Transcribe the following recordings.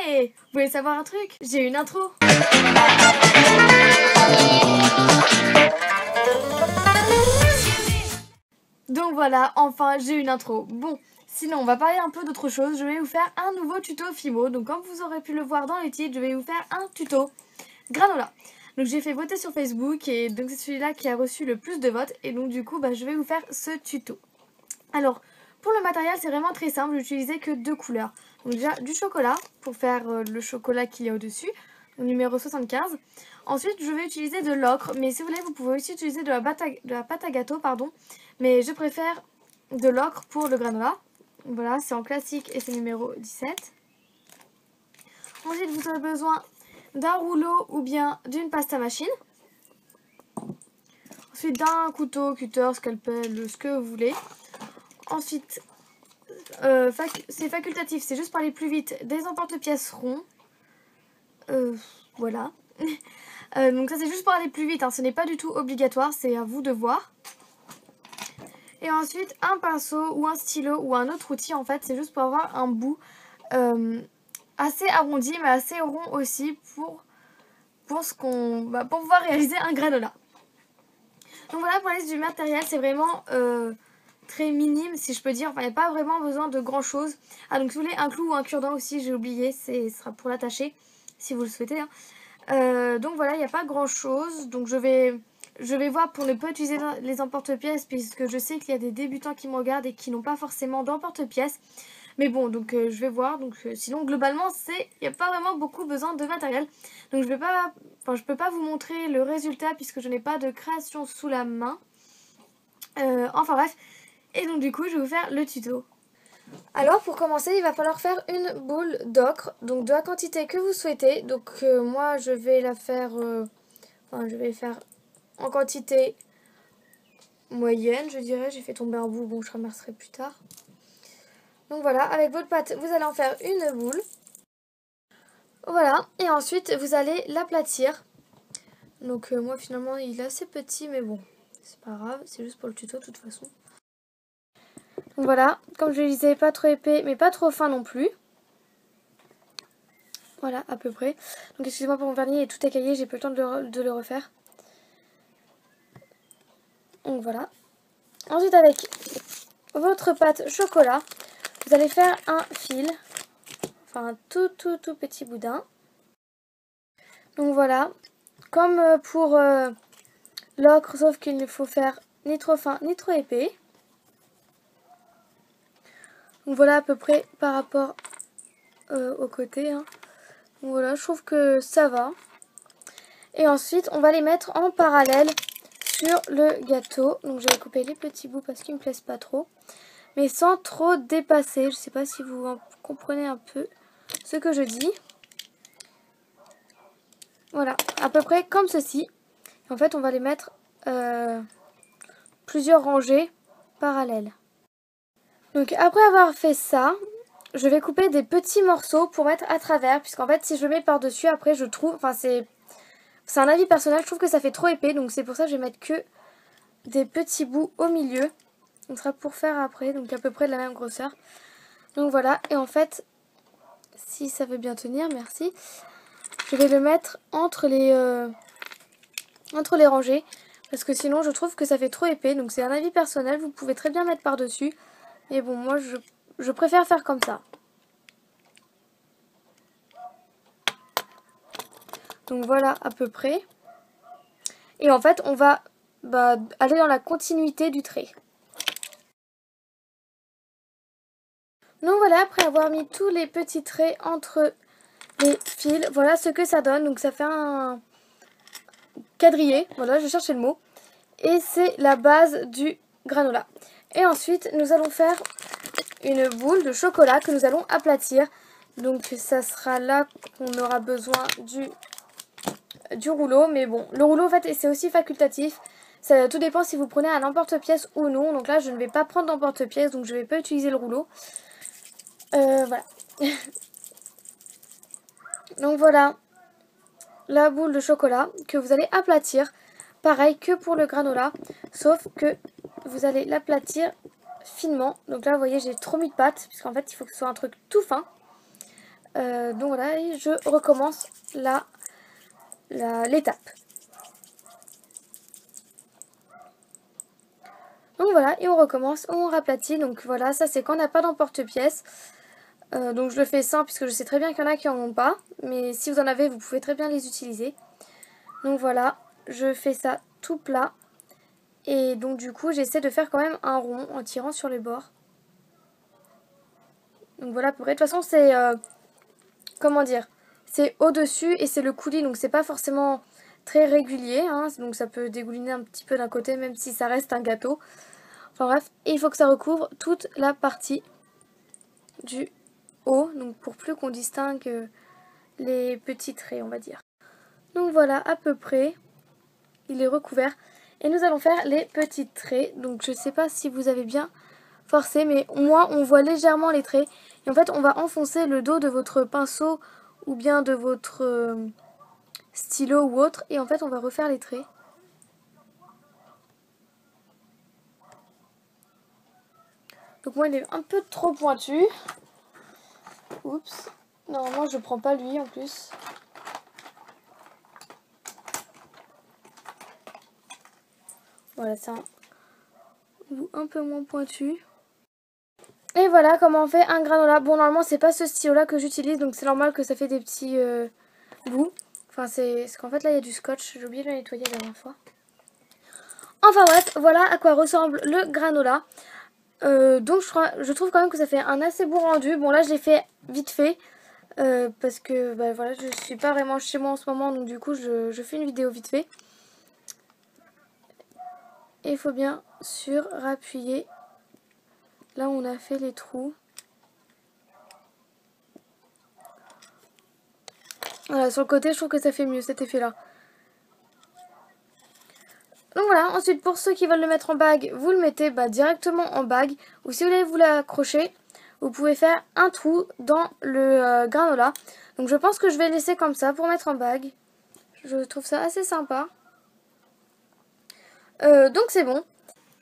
Mais vous voulez savoir un truc? J'ai une intro. Donc voilà, enfin j'ai une intro. Bon, sinon on va parler un peu d'autre chose. Je vais vous faire un nouveau tuto Fimo. Donc comme vous aurez pu le voir dans les titres, je vais vous faire un tuto granola. Donc j'ai fait voter sur Facebook et donc c'est celui-là qui a reçu le plus de votes. Et donc du coup je vais vous faire ce tuto. Alors pour le matériel c'est vraiment très simple, j'utilisais que 2 couleurs. Donc déjà du chocolat pour faire le chocolat qu'il y a au-dessus, numéro 75. Ensuite je vais utiliser de l'ocre, mais si vous voulez vous pouvez aussi utiliser de la pâte à gâteau, pardon. Mais je préfère de l'ocre pour le granola. Voilà, c'est en classique et c'est numéro 17. Ensuite vous aurez besoin d'un rouleau ou bien d'une pâte à machine. Ensuite d'un couteau, cutter, scalpel, ce que vous voulez. Ensuite, c'est facultatif, c'est juste pour aller plus vite, des emporte-pièces ronds. Voilà. Donc ça c'est juste pour aller plus vite, hein. Ce n'est pas du tout obligatoire, c'est à vous de voir. Et ensuite un pinceau ou un stylo ou un autre outil, en fait c'est juste pour avoir un bout assez arrondi mais assez rond aussi pour pouvoir réaliser un granola. Donc voilà pour la liste du matériel, c'est vraiment très minime si je peux dire, enfin il n'y a pas vraiment besoin de grand chose. Ah donc si vous voulez un clou ou un cure-dent aussi, j'ai oublié, ce sera pour l'attacher si vous le souhaitez, hein. Donc voilà, il n'y a pas grand chose, donc je vais voir pour ne pas utiliser les emporte-pièces puisque je sais qu'il y a des débutants qui me regardent et qui n'ont pas forcément d'emporte-pièces. Mais bon, donc je vais voir. Donc sinon globalement, il n'y a pas vraiment beaucoup besoin de matériel. Donc je peux pas vous montrer le résultat puisque je n'ai pas de création sous la main. Enfin bref. Et donc du coup, je vais vous faire le tuto. Alors pour commencer, il va falloir faire une boule d'ocre, donc de la quantité que vous souhaitez. Donc moi je vais la faire, je vais faire en quantité moyenne, je dirais. J'ai fait tomber un bout, bon je ramasserai plus tard. Donc voilà, avec votre pâte, vous allez en faire une boule. Voilà, et ensuite vous allez l'aplatir. Donc moi finalement il est assez petit, mais bon, c'est pas grave, c'est juste pour le tuto de toute façon. Donc voilà, comme je le disais, pas trop épais, mais pas trop fin non plus. Voilà, à peu près. Donc excusez-moi pour mon vernis, il est tout écaillé, j'ai pas eu le temps de le refaire. Donc voilà. Ensuite avec votre pâte chocolat, vous allez faire un fil. Enfin un tout petit boudin. Donc voilà. Comme pour l'ocre, sauf qu'il ne faut faire ni trop fin ni trop épais. Donc voilà à peu près par rapport au côté, hein. Donc voilà, je trouve que ça va. Et ensuite, on va les mettre en parallèle sur le gâteau. Donc je vais couper les petits bouts parce qu'ils me plaisent pas trop. Mais sans trop dépasser. Je ne sais pas si vous comprenez un peu ce que je dis. Voilà, à peu près comme ceci. En fait, on va les mettre plusieurs rangées parallèles. Donc après avoir fait ça, je vais couper des petits morceaux pour mettre à travers. Puisqu'en fait, si je le mets par-dessus, après je trouve... Enfin, c'est un avis personnel, je trouve que ça fait trop épais. Donc c'est pour ça que je vais mettre que des petits bouts au milieu. Ce sera pour faire après, donc à peu près de la même grosseur. Donc voilà, et en fait, si ça veut bien tenir, merci. Je vais le mettre entre les rangées. Parce que sinon je trouve que ça fait trop épais. Donc c'est un avis personnel, vous pouvez très bien mettre par-dessus. Mais bon, moi je préfère faire comme ça. Donc voilà à peu près. Et en fait on va aller dans la continuité du trait. Donc voilà, après avoir mis tous les petits traits entre les fils, voilà ce que ça donne. Donc ça fait un quadrillé, voilà, je cherchais le mot. Et c'est la base du granola. Et ensuite, nous allons faire une boule de chocolat que nous allons aplatir. Donc ça sera là qu'on aura besoin du rouleau. Mais bon, le rouleau en fait, c'est aussi facultatif. Ça, tout dépend si vous prenez un emporte-pièce ou non. Donc là, je ne vais pas prendre d'emporte-pièce, donc je ne vais pas utiliser le rouleau. Voilà. Donc voilà la boule de chocolat que vous allez aplatir. Pareil que pour le granola, sauf que vous allez l'aplatir finement. Donc là, vous voyez, j'ai trop mis de pâte, puisqu'en fait, il faut que ce soit un truc tout fin. Donc voilà, et je recommence l'étape. Donc voilà, et on recommence, on raplatit. Donc voilà, ça c'est quand on n'a pas d'emporte-pièce. Donc je le fais sans, puisque je sais très bien qu'il y en a qui en ont pas. Mais si vous en avez, vous pouvez très bien les utiliser. Donc voilà, je fais ça tout plat. Et donc du coup, j'essaie de faire quand même un rond en tirant sur les bords. Donc voilà, pour de toute façon, c'est... comment dire, c'est au-dessus et c'est le coulis, donc c'est pas forcément très régulier, hein, donc ça peut dégouliner un petit peu d'un côté même si ça reste un gâteau. Enfin bref, et il faut que ça recouvre toute la partie du haut, donc pour plus qu'on distingue les petits traits, on va dire. Donc voilà, à peu près, il est recouvert. Et nous allons faire les petits traits, donc je sais pas si vous avez bien forcé, mais moi on voit légèrement les traits. Et en fait on va enfoncer le dos de votre pinceau ou bien de votre stylo ou autre, et en fait on va refaire les traits. Donc moi il est un peu trop pointu. Oups. Normalement je prends pas lui en plus. Voilà, c'est un peu moins pointu. Et voilà comment on fait un granola. Bon, normalement c'est pas ce stylo là que j'utilise, donc c'est normal que ça fait des petits bouts. Enfin c'est qu'en fait là il y a du scotch, j'ai oublié de le nettoyer la dernière fois. Enfin bref, voilà à quoi ressemble le granola. Donc je trouve quand même que ça fait un assez beau rendu. Bon là je l'ai fait vite fait. Parce que bah, voilà, je suis pas vraiment chez moi en ce moment, donc du coup je fais une vidéo vite fait. Et il faut bien sûr appuyer là où on a fait les trous. Voilà, sur le côté je trouve que ça fait mieux cet effet là. Donc voilà, ensuite pour ceux qui veulent le mettre en bague, vous le mettez directement en bague. Ou si vous voulez vous l'accrocher, vous pouvez faire un trou dans le granola. Donc je pense que je vais laisser comme ça pour mettre en bague. Je trouve ça assez sympa. Donc c'est bon.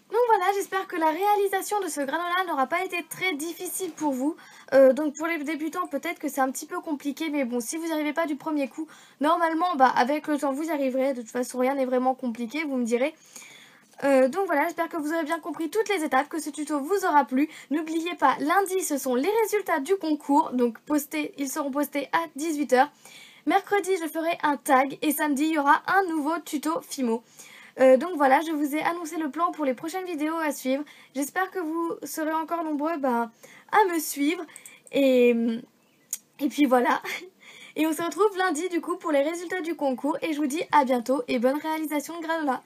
Donc voilà, j'espère que la réalisation de ce granola n'aura pas été très difficile pour vous. Donc pour les débutants, peut-être que c'est un petit peu compliqué, mais bon, si vous n'y arrivez pas du premier coup, normalement, avec le temps, vous y arriverez. De toute façon, rien n'est vraiment compliqué, vous me direz. Donc voilà, j'espère que vous aurez bien compris toutes les étapes, que ce tuto vous aura plu. N'oubliez pas, lundi, ce sont les résultats du concours, donc ils seront postés à 18 h. Mercredi, je ferai un tag et samedi, il y aura un nouveau tuto Fimo. Donc voilà, je vous ai annoncé le plan pour les prochaines vidéos à suivre. J'espère que vous serez encore nombreux à me suivre. Et puis voilà. Et on se retrouve lundi du coup pour les résultats du concours. Et je vous dis à bientôt et bonne réalisation de granola.